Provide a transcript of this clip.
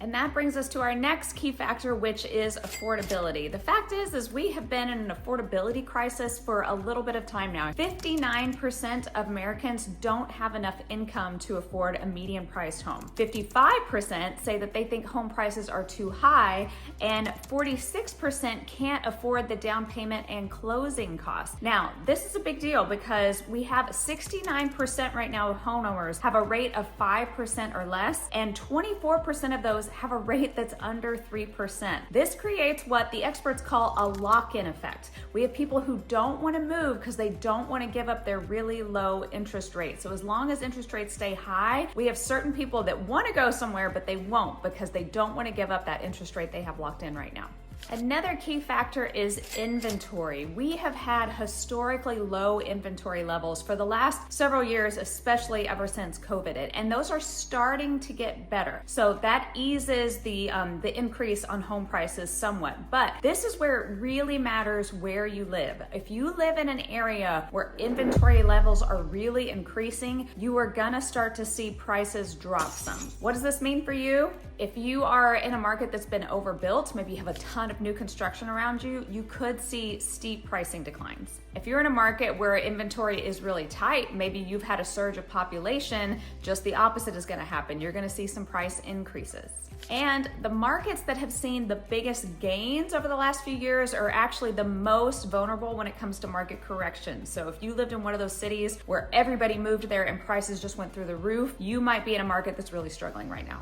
And that brings us to our next key factor, which is affordability. The fact is we have been in an affordability crisis for a little bit of time now. 59% of Americans don't have enough income to afford a median priced home. 55% say that they think home prices are too high, and 46% can't afford the down payment and closing costs. Now, this is a big deal because we have 69% right now of homeowners have a rate of 5% or less, and 24% of those have a rate that's under 3%. This creates what the experts call a lock-in effect. We have people who don't want to move because they don't want to give up their really low interest rate. So as long as interest rates stay high, we have certain people that want to go somewhere, but they won't because they don't want to give up that interest rate they have locked in right now. Another key factor is inventory. We have had historically low inventory levels for the last several years, especially ever since COVID, and those are starting to get better. So that eases the increase on home prices somewhat. But this is where it really matters where you live. If you live in an area where inventory levels are really increasing, you are gonna start to see prices drop some. What does this mean for you? If you are in a market that's been overbuilt, maybe you have a ton of new construction around you, you could see steep pricing declines. If you're in a market where inventory is really tight, maybe you've had a surge of population, just the opposite is gonna happen. You're gonna see some price increases. And the markets that have seen the biggest gains over the last few years are actually the most vulnerable when it comes to market correction. So if you lived in one of those cities where everybody moved there and prices just went through the roof, you might be in a market that's really struggling right now.